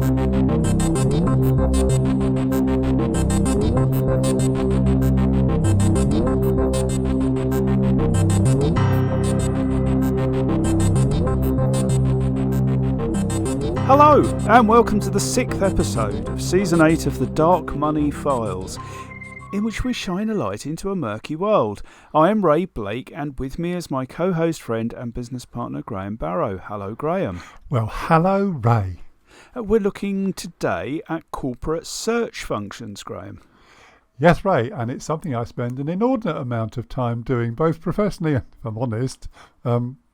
Hello, and welcome to the 6th episode of Season 8 of the Dark Money Files, in which we shine a light into a murky world. I am Ray Blake, and with me is my co-host, friend and business partner, Graham Barrow. Hello, Graham. Well, hello, Ray. We're looking today at corporate search functions, Graham. Yes, Ray, and it's something I spend an inordinate amount of time doing, both professionally and, if I'm honest,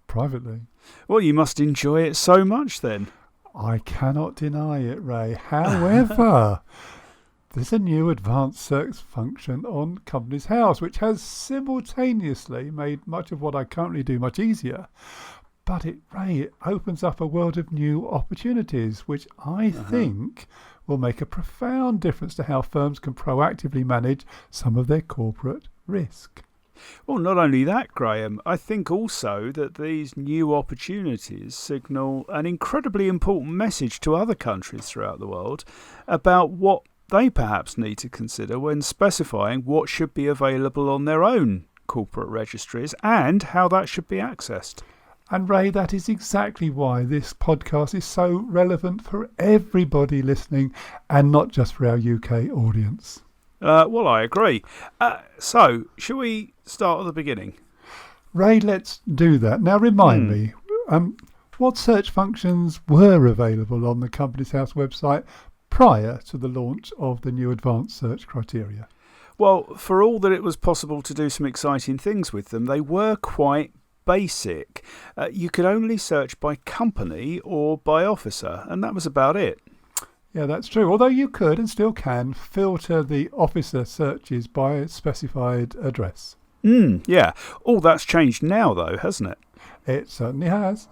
privately. Well, you must enjoy it so much then. I cannot deny it, Ray. However, there's a new advanced search function on Companies House, which has simultaneously made much of what I currently do much easier. But it opens up a world of new opportunities, which I think will make a profound difference to how firms can proactively manage some of their corporate risk. Well, not only that, Graham, I think also that these new opportunities signal an incredibly important message to other countries throughout the world about what they perhaps need to consider when specifying what should be available on their own corporate registries and how that should be accessed. And Ray, that is exactly why this podcast is so relevant for everybody listening and not just for our UK audience. Well, I agree. So, shall we start at the beginning? Ray, let's do that. Now, remind me, what search functions were available on the Companies House website prior to the launch of the new advanced search criteria? Well, for all that it was possible to do some exciting things with them, they were quite basic. You could only search by company or by officer, and that was about it. Yeah, that's true. Although you could and still can filter the officer searches by a specified address. Yeah. All that's changed now, though, hasn't it? It certainly has.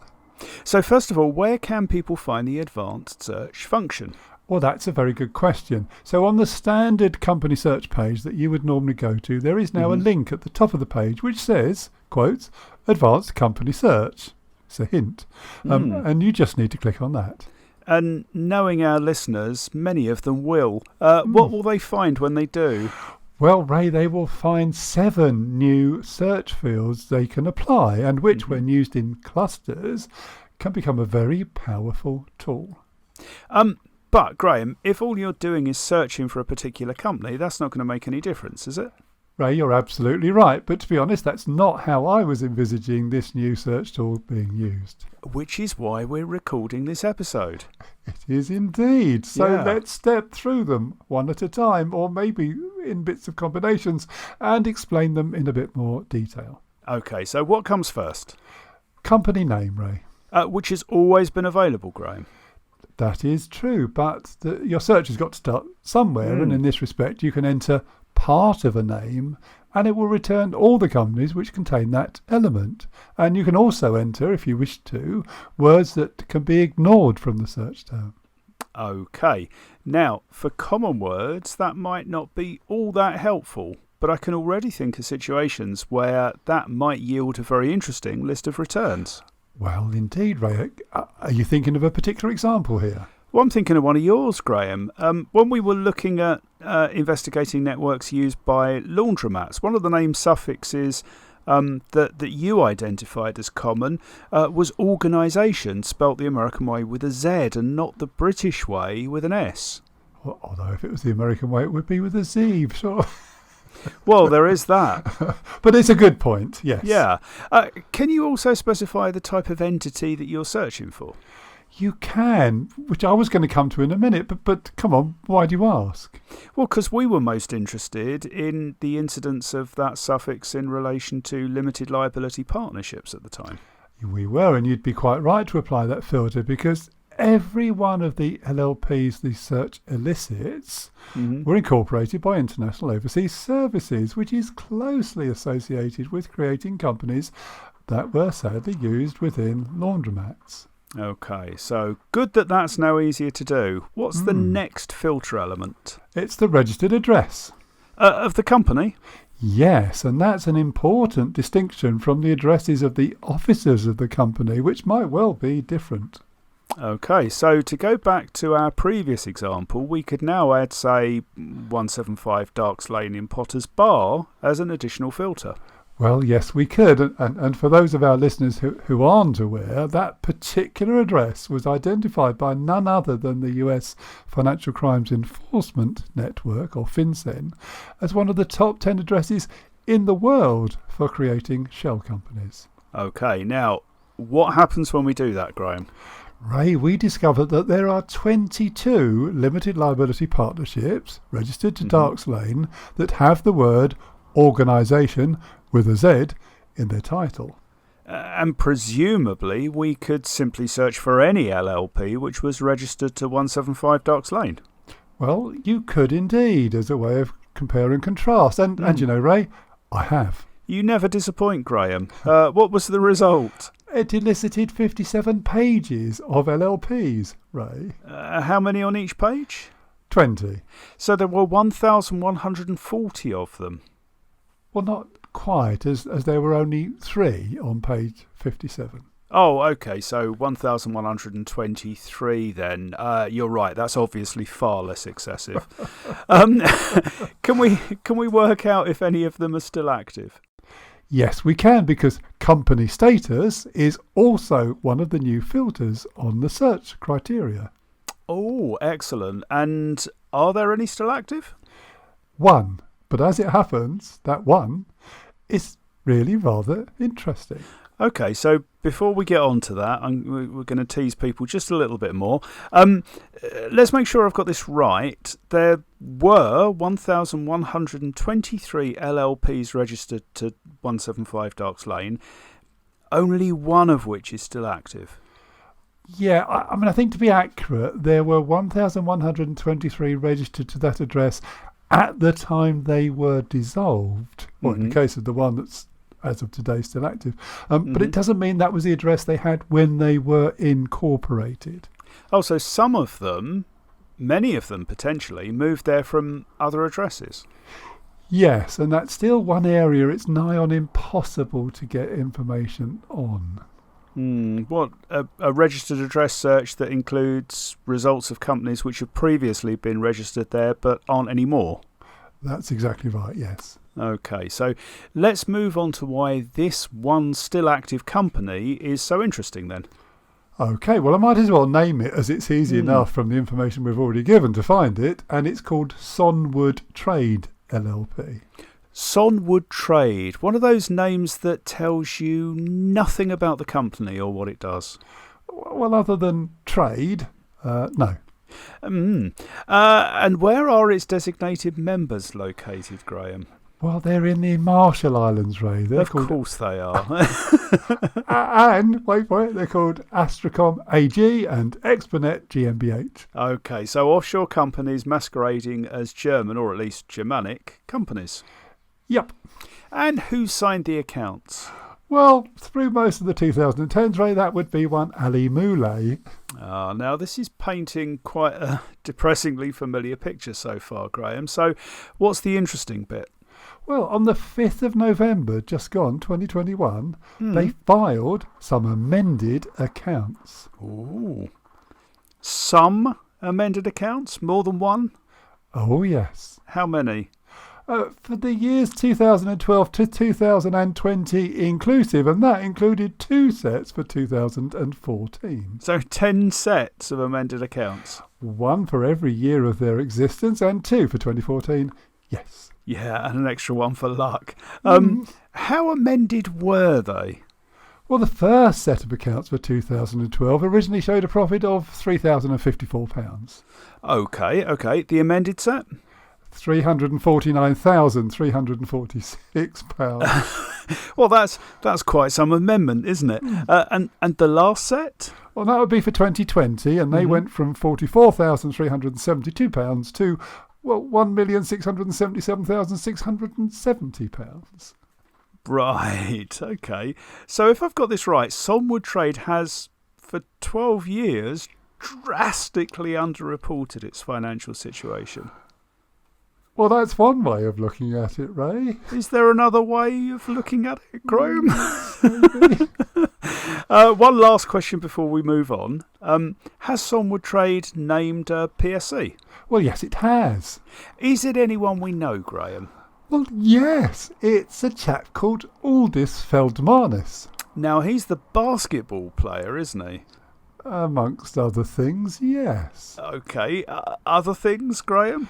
So first of all, where can people find the advanced search function? Well, that's a very good question. So on the standard company search page that you would normally go to, there is now a link at the top of the page which says, quote, Advanced Company Search. It's a hint. And you just need to click on that. And knowing our listeners, many of them will. What will they find when they do? Well, Ray, they will find 7 new search fields they can apply, and which, when used in clusters, can become a very powerful tool. But, Graham, if all you're doing is searching for a particular company, that's not going to make any difference, is it? Ray, you're absolutely right. But to be honest, that's not how I was envisaging this new search tool being used. Which is why we're recording this episode. It is indeed. So let's step through them one at a time, or maybe in bits of combinations, and explain them in a bit more detail. OK, so what comes first? Company name, Ray. Which has always been available, Graham. That is true, but your search has got to start somewhere, and in this respect you can enter part of a name and it will return all the companies which contain that element. And you can also enter, if you wish to, words that can be ignored from the search term. OK. Now, for common words, that might not be all that helpful, but I can already think of situations where that might yield a very interesting list of returns. Well, indeed, Ray. Are you thinking of a particular example here? Well, I'm thinking of one of yours, Graham. When we were looking at investigating networks used by laundromats, one of the name suffixes that you identified as common was organisation, spelt the American way with a Z and not the British way with an S. Well, although if it was the American way, it would be with a Z, sure. Well, there is that. But it's a good point, yes. Yeah. Can you also specify the type of entity that you're searching for? You can, which I was going to come to in a minute, but come on, why do you ask? Well, because we were most interested in the incidence of that suffix in relation to limited liability partnerships at the time. We were, and you'd be quite right to apply that filter, because every one of the LLPs the search elicits were incorporated by International Overseas Services, which is closely associated with creating companies that were sadly used within laundromats. OK, so good that that's now easier to do. What's the next filter element? It's the registered address. Of the company? Yes, and that's an important distinction from the addresses of the officers of the company, which might well be different. Okay, so to go back to our previous example, we could now add, say, 175 Darks Lane in Potter's Bar as an additional filter. Well, yes, we could. And for those of our listeners who aren't aware, that particular address was identified by none other than the US Financial Crimes Enforcement Network, or FinCEN, as one of the top 10 addresses in the world for creating shell companies. Okay, now, what happens when we do that, Graham? Ray, we discovered that there are 22 limited liability partnerships registered to Darks Lane that have the word organisation with a Z in their title. And presumably we could simply search for any LLP which was registered to 175 Darks Lane. Well, you could indeed, as a way of compare and contrast. And you know, Ray, I have. You never disappoint, Graham. What was the result? It elicited 57 pages of LLPs, Ray. How many on each page? 20. So there were 1,140 of them. Well, not quite, as there were only 3 on page 57. Oh, okay, so 1,123 then. You're right, that's obviously far less excessive. Can we work out if any of them are still active? Yes, we can, because company status is also one of the new filters on the search criteria. Oh, excellent. And are there any still active? 1. But as it happens, that 1 is really rather interesting. Okay, so before we get on to that, we're going to tease people just a little bit more. Let's make sure I've got this right. There were 1,123 LLPs registered to 175 Darks Lane, only 1 of which is still active. Yeah, I mean, I think to be accurate, there were 1,123 registered to that address at the time they were dissolved. Well, in the case of the one that's as of today still active. But it doesn't mean that was the address they had when they were incorporated. Oh, so some of them, many of them potentially, moved there from other addresses? Yes, and that's still one area it's nigh on impossible to get information on. What, a registered address search that includes results of companies which have previously been registered there but aren't anymore? That's exactly right, yes. Okay, so let's move on to why this one still active company is so interesting then. Okay, well, I might as well name it, as it's easy enough from the information we've already given to find it, and it's called Sonwood Trade LLP. Sonwood Trade, one of those names that tells you nothing about the company or what it does. Well, other than trade, no. And where are its designated members located, Graham? Well, they're in the Marshall Islands, Ray. Of course they are. And, wait for it, they're called Astracom AG and Exponet GmbH. Okay, so offshore companies masquerading as German, or at least Germanic, companies. Yep. And who signed the accounts? Well, through most of the 2010s, Ray, that would be one Ali Moulay. Now, this is painting quite a depressingly familiar picture so far, Graham. So, what's the interesting bit? Well, on the 5th of November, just gone, 2021, they filed some amended accounts. Ooh. Some amended accounts? More than one? Oh, yes. How many? For the years 2012 to 2020 inclusive, and that included 2 sets for 2014. So 10 sets of amended accounts? 1 for every year of their existence, and 2 for 2014, yes. Yeah, and an extra one for luck. How amended were they? Well, the first set of accounts for 2012 originally showed a profit of £3,054. Okay. The amended set? £349,346. Well, that's quite some amendment, isn't it? And the last set? Well, that would be for 2020, and they went from £44,372 to, well, £1,677,670. Right, okay. So if I've got this right, Sonwood Trade has, for 12 years, drastically underreported its financial situation. Well, that's one way of looking at it, Ray. Is there another way of looking at it, Graham? Maybe. One last question before we move on. Has Sonwood Trade named PSC? Well, yes, it has. Is it anyone we know, Graham? Well, yes, it's a chap called Aldis Feldmanis. Now, he's the basketball player, isn't he? Amongst other things, yes. Okay. Other things, Graham?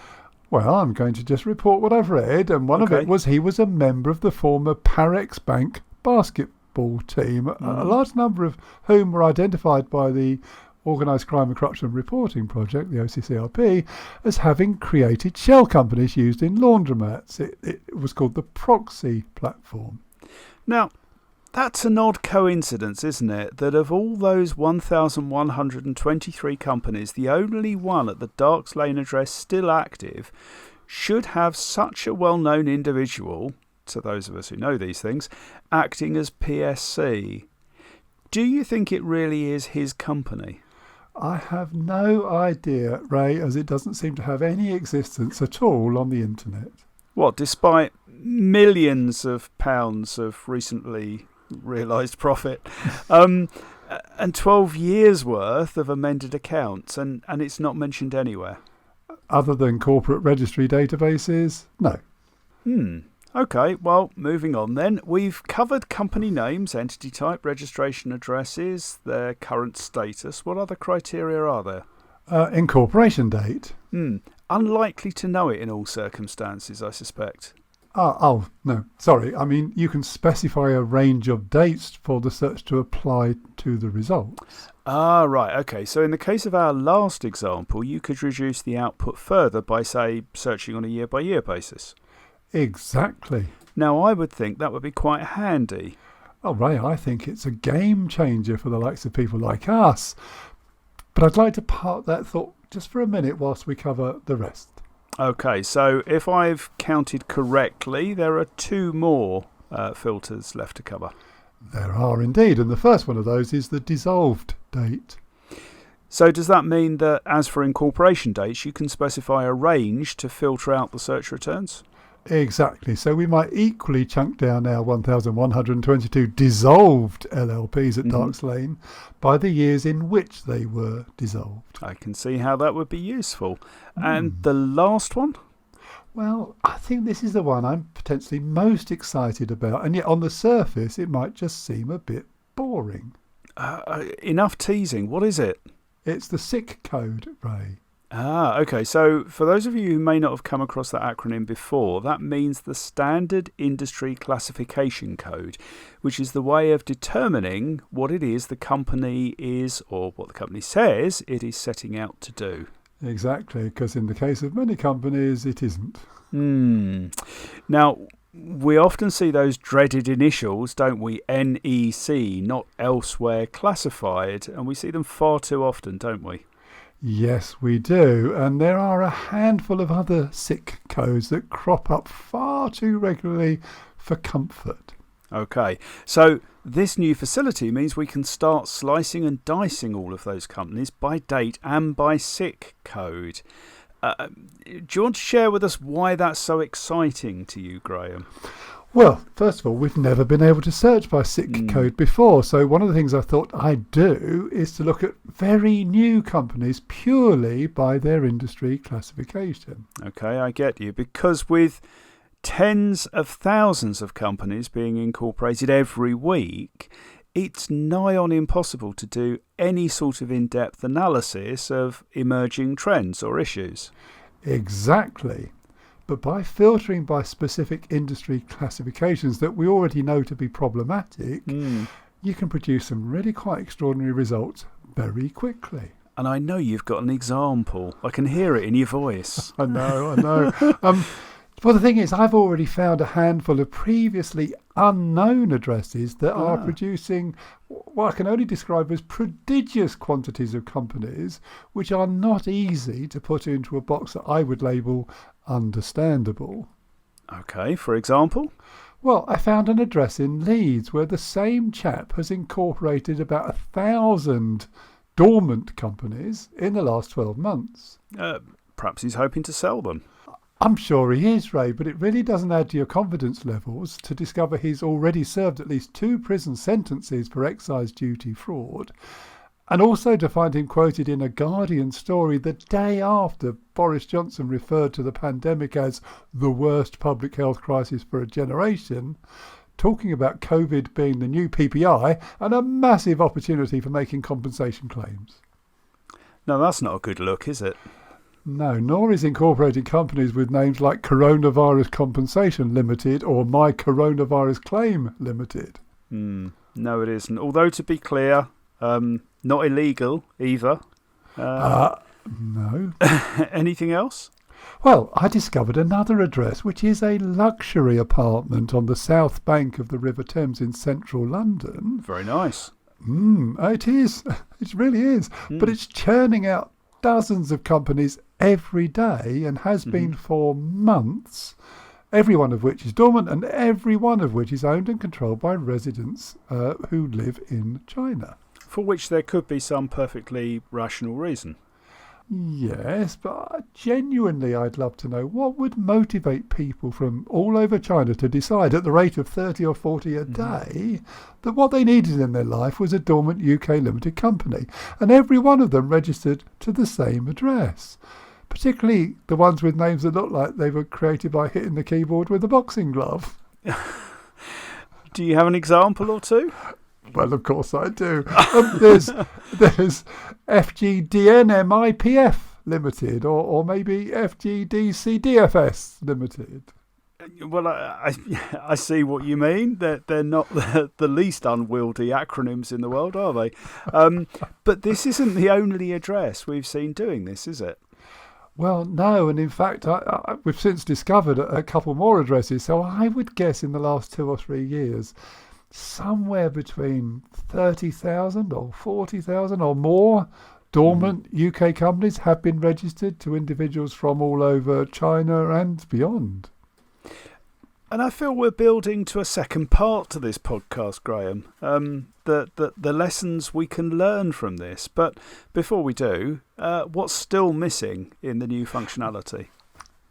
Well, I'm going to just report what I've read, and one of it was he was a member of the former Parex Bank basketball team, a large number of whom were identified by the Organised Crime and Corruption Reporting Project, the OCCRP, as having created shell companies used in laundromats. It was called the Proxy platform. Now, that's an odd coincidence, isn't it? That of all those 1,123 companies, the only one at the Darks Lane address still active should have such a well-known individual, to those of us who know these things, acting as PSC. Do you think it really is his company? I have no idea, Ray, as it doesn't seem to have any existence at all on the internet. What, despite millions of pounds of recently realised profit and 12 years worth of amended accounts, and it's not mentioned anywhere? Other than corporate registry databases? No. Okay, well, moving on then. We've covered company names, entity type, registration addresses, their current status. What other criteria are there? Incorporation date. Unlikely to know it in all circumstances, I suspect. Oh, no, sorry. I mean, you can specify a range of dates for the search to apply to the results. Right, okay. So in the case of our last example, you could reduce the output further by, say, searching on a year-by-year basis. Exactly. Now, I would think that would be quite handy. Oh, Ray, I think it's a game changer for the likes of people like us. But I'd like to park that thought just for a minute whilst we cover the rest. Okay, so if I've counted correctly, there are two more filters left to cover. There are indeed, and the first one of those is the dissolved date. So does that mean that, as for incorporation dates, you can specify a range to filter out the search returns? Exactly. So we might equally chunk down our 1,122 dissolved LLPs at Darks Lane by the years in which they were dissolved. I can see how that would be useful. And the last one? Well, I think this is the one I'm potentially most excited about, and yet on the surface it might just seem a bit boring. Enough teasing. What is it? It's the SIC code, Ray. Okay. So for those of you who may not have come across that acronym before, that means the Standard Industry Classification Code, which is the way of determining what it is the company is, or what the company says it is setting out to do. Exactly, because in the case of many companies, it isn't. Now, we often see those dreaded initials, don't we? NEC, not elsewhere classified, and we see them far too often, don't we? Yes, we do. And there are a handful of other SIC codes that crop up far too regularly for comfort. Okay, so this new facility means we can start slicing and dicing all of those companies by date and by SIC code. Do you want to share with us why that's so exciting to you, Graham? Well, first of all, we've never been able to search by SIC code before. So one of the things I thought I'd do is to look at very new companies purely by their industry classification. Okay, I get you. Because with tens of thousands of companies being incorporated every week, it's nigh on impossible to do any sort of in-depth analysis of emerging trends or issues. Exactly. But by filtering by specific industry classifications that we already know to be problematic, you can produce some really quite extraordinary results very quickly. And I know you've got an example. I can hear it in your voice. I know. Well, the thing is, I've already found a handful of previously unknown addresses that are producing what I can only describe as prodigious quantities of companies, which are not easy to put into a box that I would label understandable. Okay, for example? Well, I found an address in Leeds where the same chap has incorporated about 1,000 dormant companies in the last 12 months. Perhaps he's hoping to sell them. I'm sure he is, Ray, but it really doesn't add to your confidence levels to discover he's already served at least 2 prison sentences for excise duty fraud, and also to find him quoted in a Guardian story the day after Boris Johnson referred to the pandemic as the worst public health crisis for a generation, talking about COVID being the new PPI and a massive opportunity for making compensation claims. No, that's not a good look, is it? No, nor is incorporating companies with names like Coronavirus Compensation Limited or My Coronavirus Claim Limited. No, it isn't. Although, to be clear, not illegal either. No. Anything else? Well, I discovered another address, which is a luxury apartment on the south bank of the River Thames in central London. Very nice. It is. It really is. But it's churning out dozens of companies every day and has been for months, every one of which is dormant and every one of which is owned and controlled by residents who live in China. For which there could be some perfectly rational reason. Yes, but genuinely I'd love to know what would motivate people from all over China to decide at the rate of 30 or 40 a day that what they needed in their life was a dormant UK limited company, and every one of them registered to the same address. Particularly the ones with names that look like they were created by hitting the keyboard with a boxing glove. Do you have an example or two? Well, of course I do. There's FGDNMIPF Limited or maybe FGDCDFS Limited. Well, I see what you mean. They're not the least unwieldy acronyms in the world, are they? But this isn't the only address we've seen doing this, is it? Well, no, and in fact, we've since discovered a couple more addresses, so I would guess in the last 2 or 3 years, somewhere between 30,000 or 40,000 or more dormant UK companies have been registered to individuals from all over China and beyond. And I feel we're building to a second part to this podcast, Graham. The lessons we can learn from this. But before we do, what's still missing in the new functionality?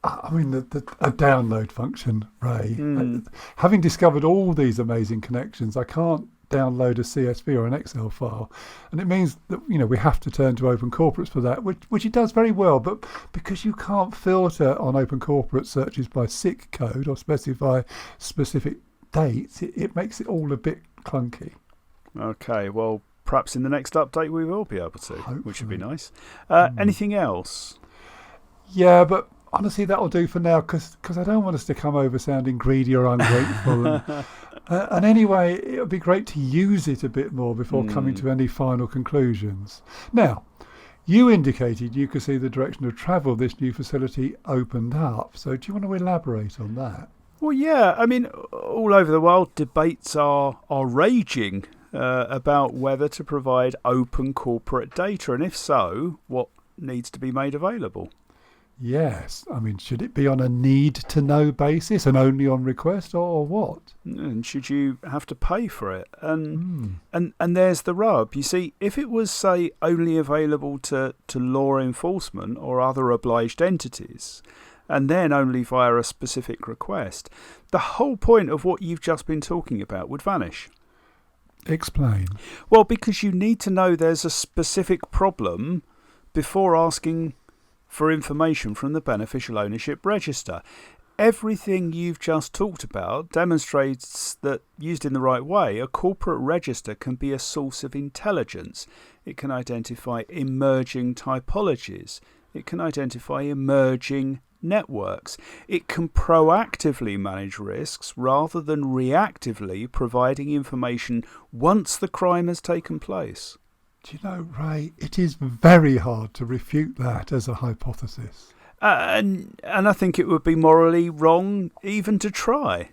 I mean, a download function, Ray. Having discovered all these amazing connections, I can't download a CSV or an Excel file. And it means that, we have to turn to Open Corporates for that, which it does very well. But because you can't filter on Open Corporate searches by SIC code or specify specific dates, it makes it all a bit clunky. Okay, well, perhaps in the next update we will be able to, Hopefully. Which would be nice. Anything else? Yeah, but honestly, that'll do for now, because I don't want us to come over sounding greedy or ungrateful. And anyway, it would be great to use it a bit more before coming to any final conclusions. Now, you indicated you could see the direction of travel this new facility opened up. So do you want to elaborate on that? Well, yeah. I mean, all over the world, debates are raging about whether to provide open corporate data, and if so, what needs to be made available. Yes. I mean, should it be on a need-to-know basis and only on request, or what? And should you have to pay for it? And there's the rub. You see, if it was, say, only available to law enforcement or other obliged entities, and then only via a specific request, the whole point of what you've just been talking about would vanish. Explain. Well, because you need to know there's a specific problem before asking for information from the beneficial ownership register. Everything you've just talked about demonstrates that, used in the right way, a corporate register can be a source of intelligence. It can identify emerging typologies. It can identify emerging networks. It can proactively manage risks rather than reactively providing information once the crime has taken place. Do you know, Ray, it is very hard to refute that as a hypothesis. And I think it would be morally wrong even to try.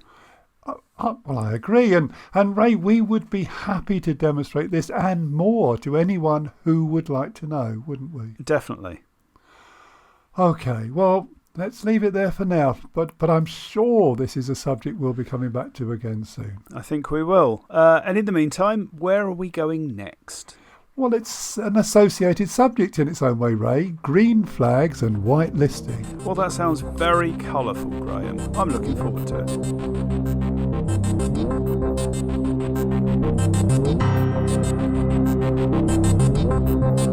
Well, I agree. And Ray, we would be happy to demonstrate this and more to anyone who would like to know, wouldn't we? Definitely. OK, well, let's leave it there for now. But I'm sure this is a subject we'll be coming back to again soon. I think we will. And in the meantime, where are we going next? Well, it's an associated subject in its own way, Ray. Green flags and white listing. Well, that sounds very colourful, Graham. I'm looking forward to it.